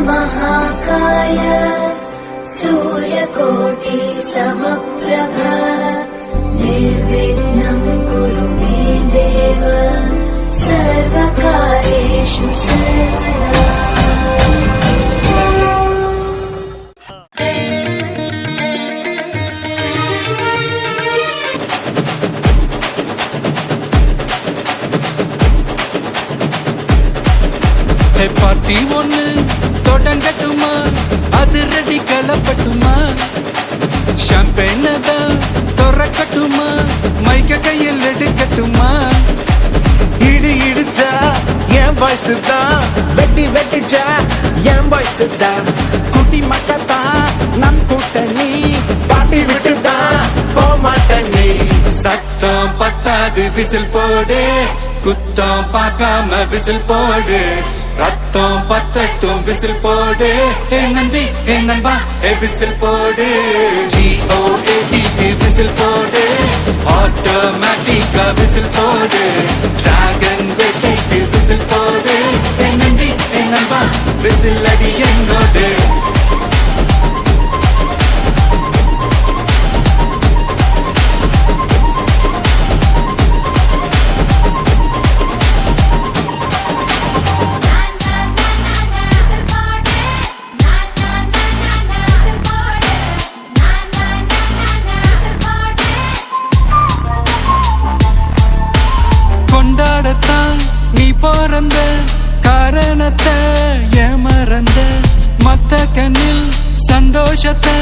महाकाय सूर्यकोटि समप्रभ निर्विघ्नं कुरु मे देव सर्वकार्येषु सर्वदा। பார்ட்டி ஒண்ணு தொடங்கட்டுமா, அது ரெடி கலப்பட்டுமா, ஷாம்பெயினை தான் திறக்கட்டுமா, மைக்க கையில் எடுக்கட்டுமா. இடி இடிச்சா என் வாய்ஸ் தான், வெட்டி வெட்டிச்சா என் வாய்ஸ் தான், குட்டி மக்கத்தான் நம் கூட்டணி, பாட்டி விட்டு தான் போமாட்டணி. சத்தம் பத்தாது விசில் போடு, குத்தம் பார்க்காம விசில் போடு, ரத்தம் பத்தட்டும் விசில் போடு, ஏ நம்பி ஏ நம்பா ஏ விசில் போடு, GOAT விசில் போடு, ஆட்டோமேட்டிக்கா விசில் போடு, டிராகன் வேட்டைக்கு விசில் போடு, ஏ நம்பி ஏ நம்பா விசில் அடி என்னோடு. கொண்டாடத்தான் நீ பிறந்த காரணத்தை ஏமறந்த, மத்த கண்ணில் சந்தோஷத்தை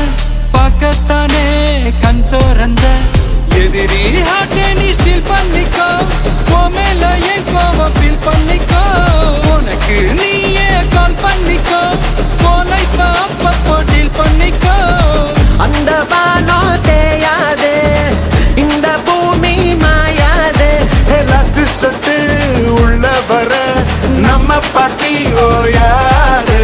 பார்க்கத்தானே கண் திறந்த. எதிரி ஹார்ட்டை நீ ஸ்டீல் பண்ணிக்கோ, உன் மேல என் கோவம் ஃபீல் பண்ணிக்கோ, உனக்கு நீயே கால் பண்ணிக்கோ, உன் லைஃப் அப்பப்போ டீல் பண்ணிக்கோ. அந்த வானோ தேயாது, இந்த பூமி மாயாது, லாஸ்ட் சொட்டு உள்ள வர நம்ம பாட்டி ஓயாது.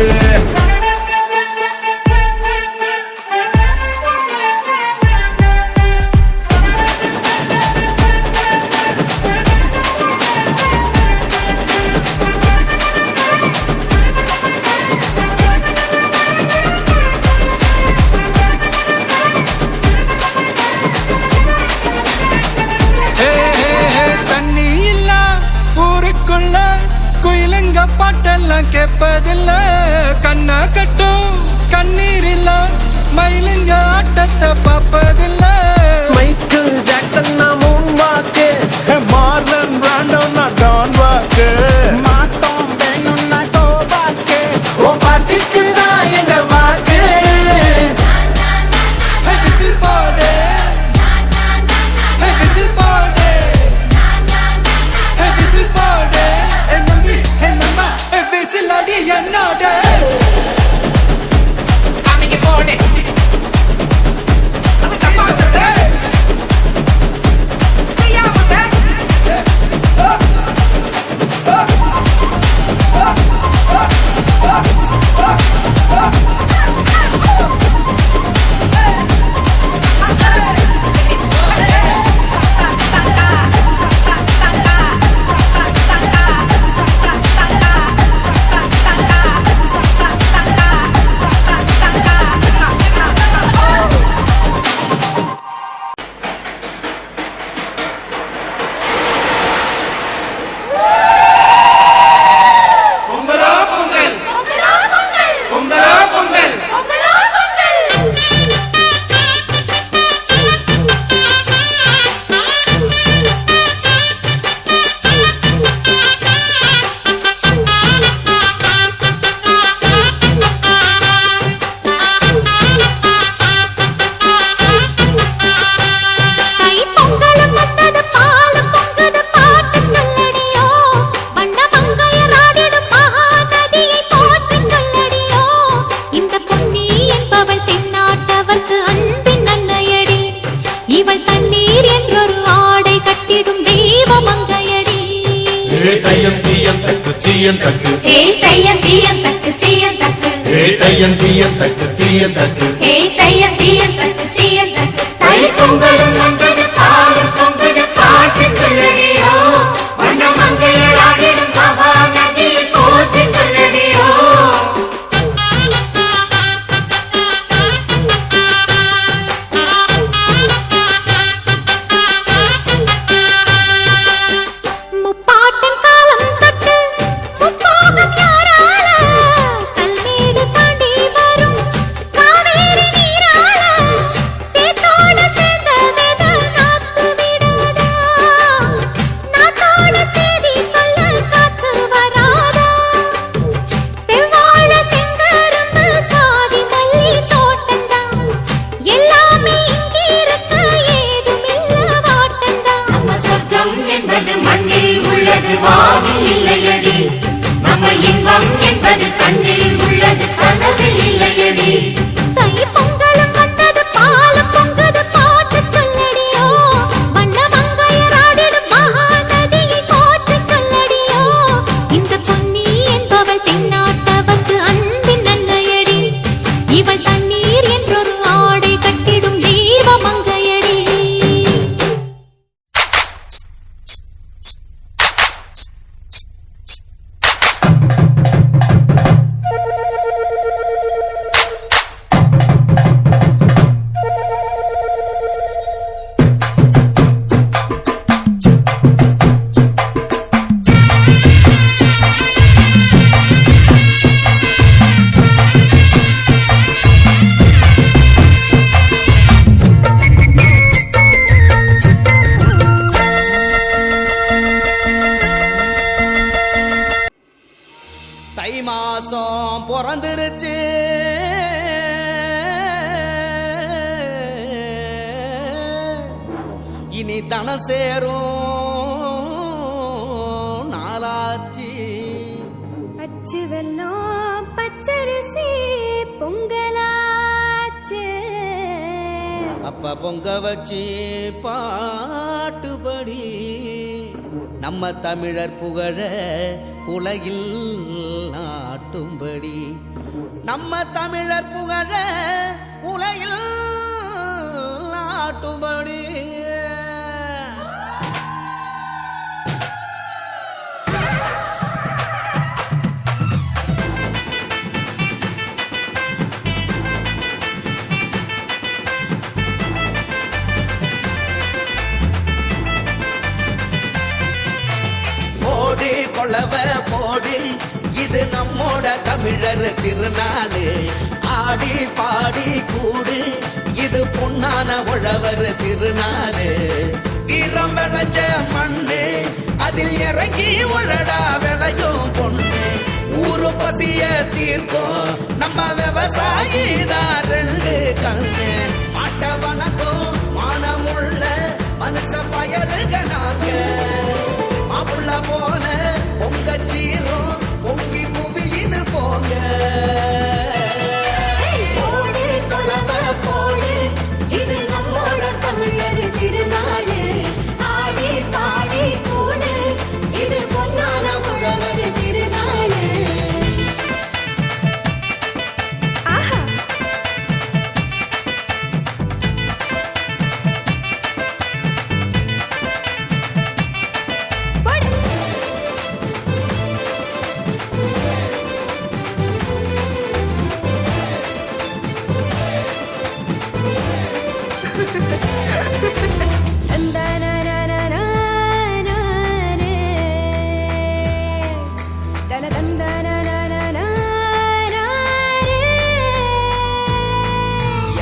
குயிலுங்க பாட்டெல்லாம் கேட்பதில்ல, கண்ணா கட்டும் கண்ணீர் இல்ல, மயிலுங்க ஆட்டத்தை பார்ப்பதில்ல. மைக்கேல் ஜாக்சன் நான் மூன் வாக்கு, மார்லன் பிராண்டோ நான் டான் வாக்கு, மாட்டோம் வேணும் நான் கோ வாக்கு, ஓ பாட்டிக்கு தான் எங்க வாக்கு. விசில் போடு, விசில் போடு, விசில் போடு, என்னம்மா விசில் அடி என்னோட. அமைக்க போடு மாசம் பிறந்துருச்சு இனி தனம் சேரும் நாளாச்சு அச்சு வெல்லம் பச்சரிசி பொங்கலாச்சு அப்ப பொங்க வச்சு பாட்டுபடி நம்ம தமிழர் புகழ உலகில் நாட்டும்படி நம்ம தமிழர் புகழ உலகில் நாட்டும்படி கொளவ போடு இது நம்மோட தமிழர் திருநாளு ஆடி பாடி கூடு இது பொன்னான உழவர் திருநாளு வீரம் விளைஞ்ச மண்ணு அதில் இறங்கி உழடா விளையும் பொண்ணு ஊரு பசிய தீர்க்கும் நம்ம விவசாயி தான் ரெண்டு கண்ணு மாட்ட வணக்கம் மானமுள்ள மனுஷ பயலுக நாங்க மாப்புள்ள போல பொங்க சீரும் பொங்கி புவி இது போங்க போடு கொலவ போடு இது நம்மோட தமிழர் திருநாடு ஆடி பாடி கூடு இது பொன்னான உழவர் திருநாடு ஆஹா போடு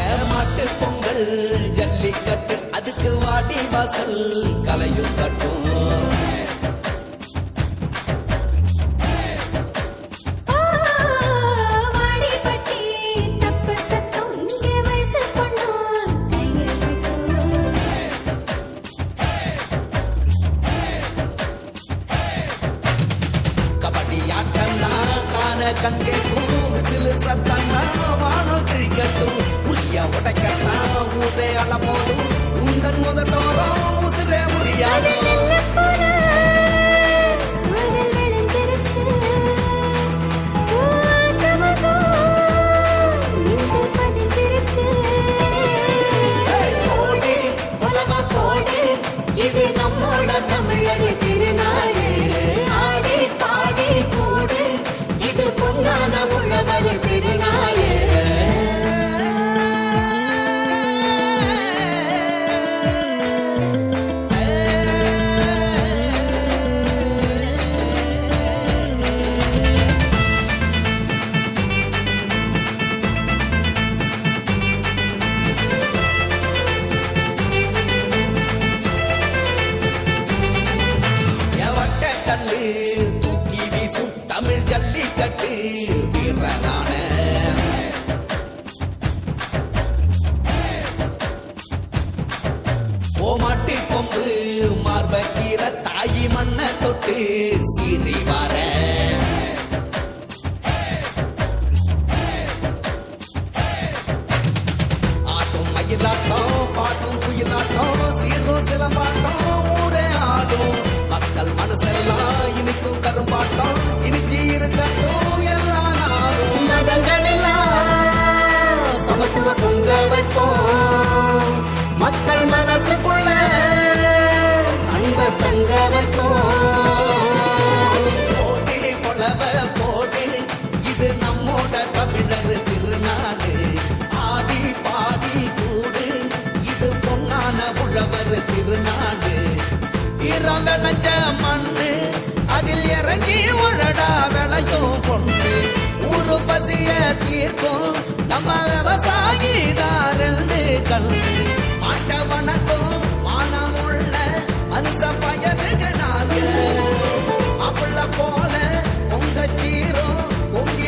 ஏமாட்டு பொங்கல் ஜல்லிக்கட்டு அதுக்கு வாடி வாசல் கலையும் கட்டும் வாடிப்பட்டி தப்பு சத்தம் இங்கே வயசு பொண்ணும் கையில் விட்டும் கபடி ஆட்டம்னா காண கண்கேக்கும் விசிலு சத்தம்னா வானம் கிழிக்கட்டும் உரிய உடைக்கத்தான் ஊரே அளமோதும் உந்தன் முதட்டோரம் உசிரே முடியாடும் முதல் விளைஞ்சிருச்சு சமகம் நெஞ்சில் பதிஞ்சிருச்சு போடு கொலவ போடு இது நம்மோட தமிழர் திருநாடு ஆடி பாடி கூடு இது பொன்னான உழவர் திருநாடு எவட்ட கல்லு தூக்கி வீசும் தமிழ் ஜல்லிக்கட்டு வீரனான ஓமாட்டி கொம்பு மார்பக்கீர தாயி மண்ண தொட்டு சீறி வார ஆட்டும் மயிலாட்டம் பாட்டும் குயிலாட்டம் சீரும் சிலம்பாட்டம் ஊரே ஆடும் மக்கள் மனசெல்லாம் இனிக்கும் கரும்பாட்டம் இனிச்சி இருக்கட்டும் எல்லா நாளும் மதங்களெல்லாம் சமத்துவ பொங்க வைப்போம் மக்கள் மனசுக்குள்ள அன்ப தங்க வைப்போம் போடு கொளவ போடு இது நம்மோட தமிழர் திருநாடு ஆடி பாடி கூடு இது பொன்னான உழவர் திருநாடு வீரம் விளைஞ்ச மண்ணு அதில் இறங்கி உழடா விளையும் பொண்ணு ஊரு பசிய தீர்க்கும் நம்ம விவசாயி தான் ரெண்டு கண்ணு மாட்ட வணக்கம் மானமுள்ள மனுஷ பயலுக நாங்க மாப்பிள்ள போல பொங்க சீரும் பொங்கி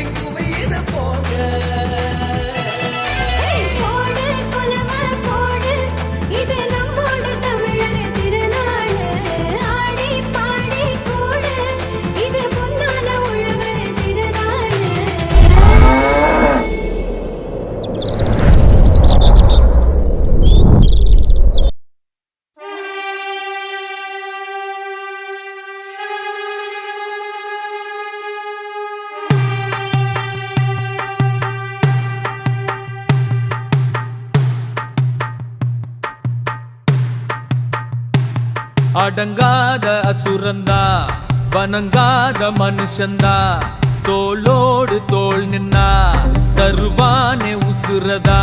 அடங்காத அசுரந்தா வணங்காத மனுஷந்தா தோளோடு தோள் நின்னா தருவானே உசுரதா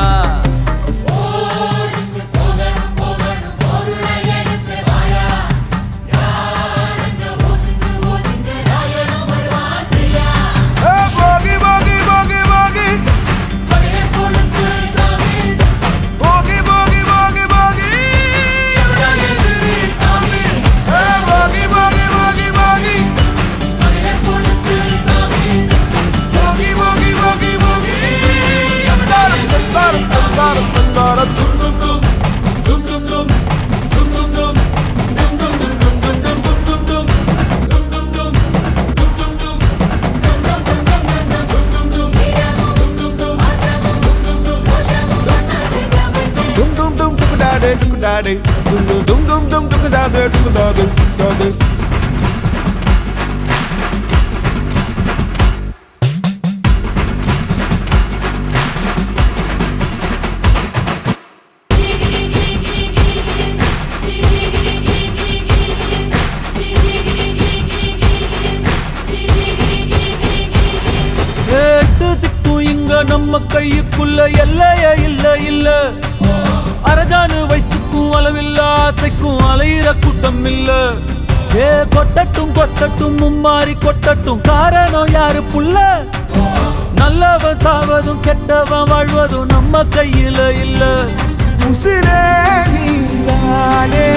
Dum dum dum dum da da da da da. நம்ம கையுக்குள்ள எல்லைய இல்ல இல்ல அரஜானு வைத்துக்கும் அளவில்ல ஆசைக்கும் அலையிற கூட்டம் இல்ல ஏ கொட்டட்டும் கொட்டட்டும் மும்மாறி கொட்டட்டும் காரணம் யாரு புள்ள நல்லவன் சாவதும் கெட்டவன் வாழ்வதும் நம்ம கையில இல்ல உசிரே நீதானே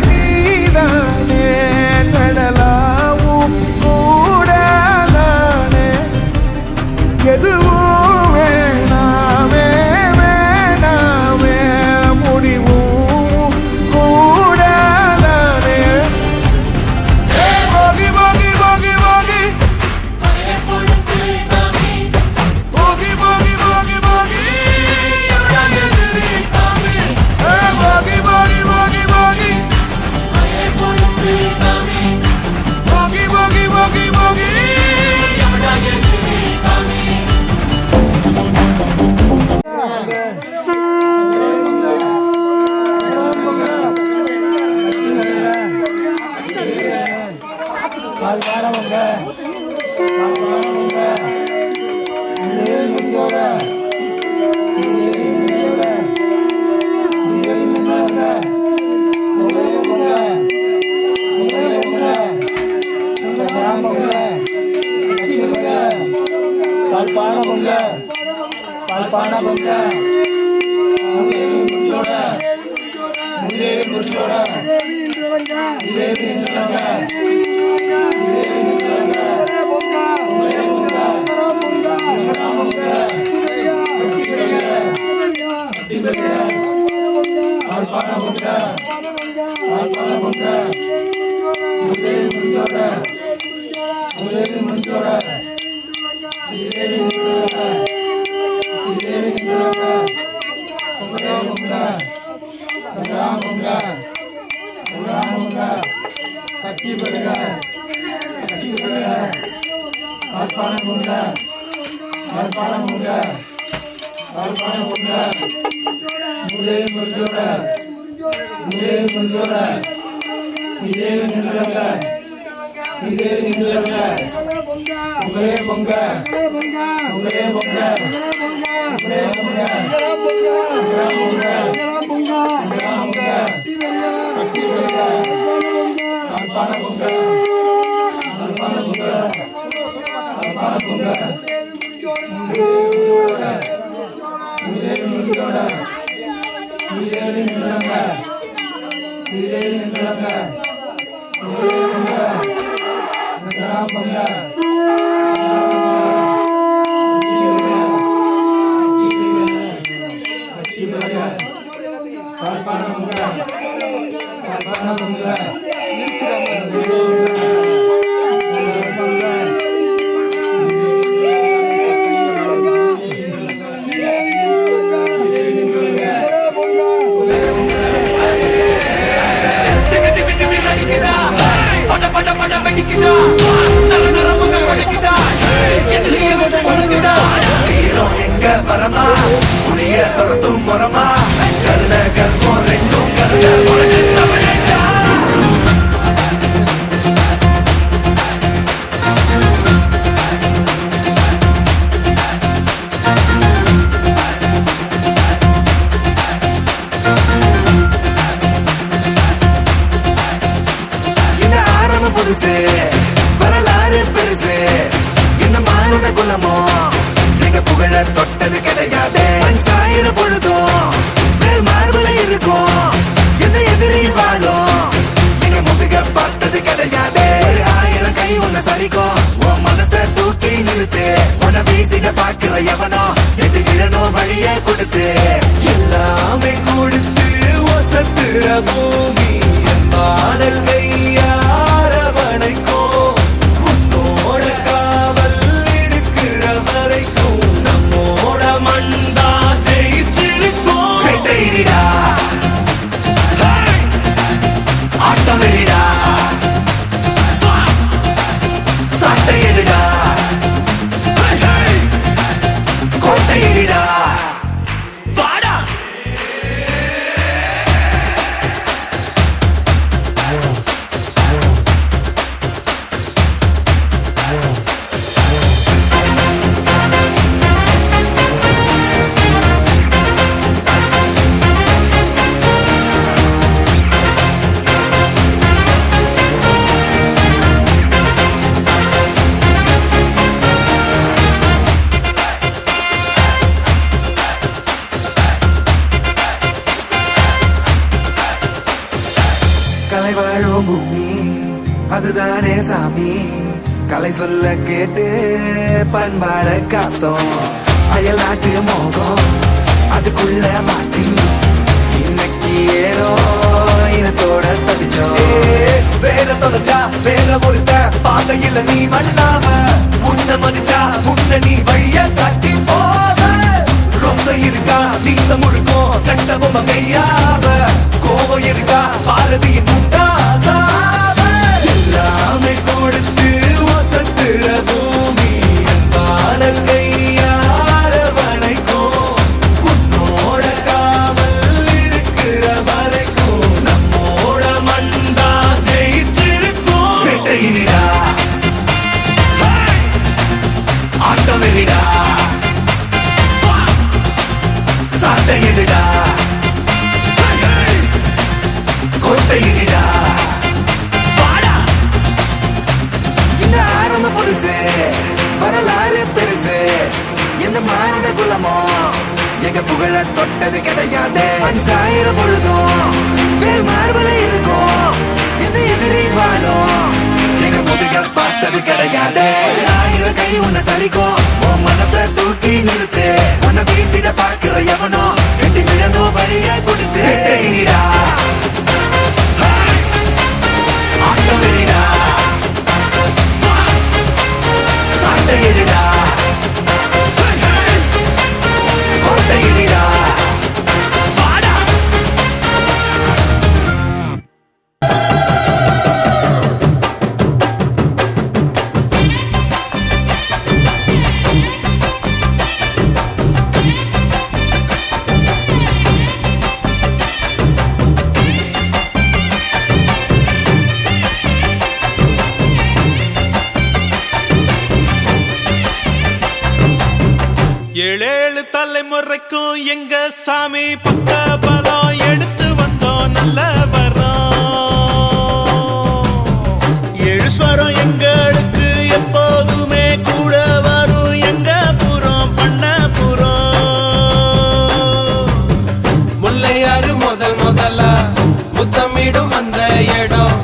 நீதானே நடலாவும் கூட நானே எதுவும் வேணாமே வேணாமே முடிவும் கூட நானே போகி போகி போகி போகி போகி போகி போகி போகி அதுதானே சாமி கலை சொல்ல கேட்டு பண்பாட காத்தோம் அயல் நாட்டு மோகம் அதுக்குள்ள மாட்டி இன்னைக்கு ஏனோ இனத்தோட தவிச்சோம் வேற தொலைச்சா வேற ஒருத்த பாதையில நீ மண்ணாம உன்ன மதிச்சா முன்ன நீ வழிய காட்டி போத ரோசை இருக்கா நீச முழுக்கும் கண்ட பொம்மை கையாவ கோவம் இருக்கா பாரதியின் முண்டாசாவ எல்லாமே கொடுத்து வசத்துற பூமி அன்பான கையார வணைக்கும் உன்னோட காவல் இருக்கிற வரைக்கும் நம்மோட மண்டா ஜெயிச்சிருக்கும் வெட்டையிடா ஆட்டவெறிடா சாட்டையிடா கோட்டையிடா வாடா இந்த ஆரம்ப புதுசு வரலாறு பெருசு எந்த மாநில குலமோ எங்க புகழ தொட்டது கிடையாது சாயிர பொழுதும் வேல் மார்பல இருக்கும் எந்த எதிரி வாழும் எங்க முதுக பார்த்தது கிடையாது 1000 கை உன்னை சரிக்கும் உன் மனச தூக்கி நிறுத்து உன்னை வீசிட பார்க்கிற எவனோ கட்டி விழணும் வழிய கொடுத்து ஆட்டவெறிடா சாட்டையிடா கோட்டையிடா வாடா ஏழேழு தலைமுறைக்கும் எங்க சாமி பக்க பலம் எடுத்து வந்தோம் நல்ல வரோம் 7 ஸ்வரம் எங்களுக்கு எப்போதுமே கூட வரும் எங்க புறம் பண்ண புறம் முல்லையாறு முதலா முத்தமிடும் அந்த இடம்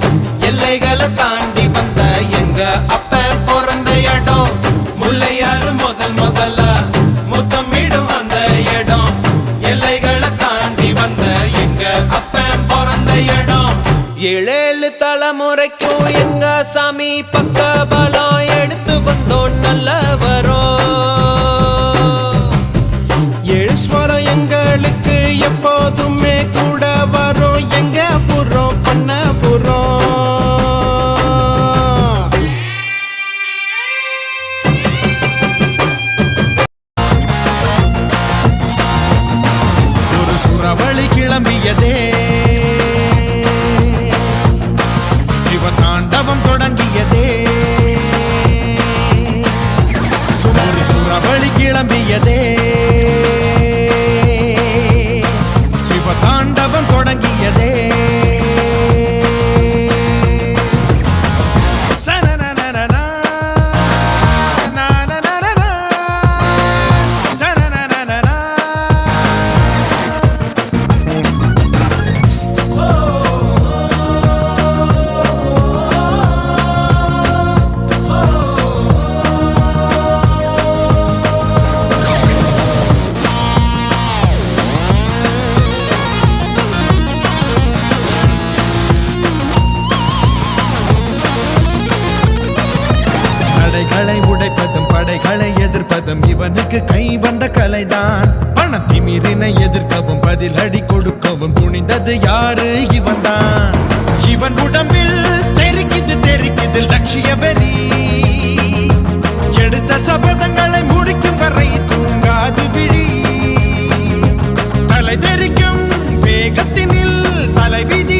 எல்லைகளை தாண்டி வந்த எங்க அப்ப பிறந்த இடம் முல்லையாறு முதலா முத்தமிடும் அந்த இடம் எல்லைகளை தாண்டி வந்த எங்க அப்ப பிறந்த இடம் 7 தலைமுறைக்கும் எங்க சாமி பக்க பலம் எடுத்து வந்தோம் நல்ல வரோம் 7 ஸ்வரம் எங்களுக்கு எப்போதுமே கூட வரும் எங்க புறம் பண்ண புறம் ஒரு சுறவழி கிளம்பியதே சிவதாண்டவம் தொடங்கியதே ஒரு சுறவழி கிளம்பியதே சிவதாண்டவம் தொடங்கியதே சனனனனனா, நனனனனா, சனனனனனா. தடைகளை உடைப்பதும் படைகளை எதிர்ப்பதும் இவனுக்கு கை வந்த கலைதான் பணத்திமிரினை எதிர்க்கவும் பதிலடி கொடுக்கவும் துணிந்தது யாரு இவன்தான் இவன் உடம்பில் தெரிக்குது லட்சிய வெறி எடுத்த சபதங்களை முடிக்கும் வரை தூங்காது விழி தலை தெரிக்கும் வேகத்தினில் தலைவிதி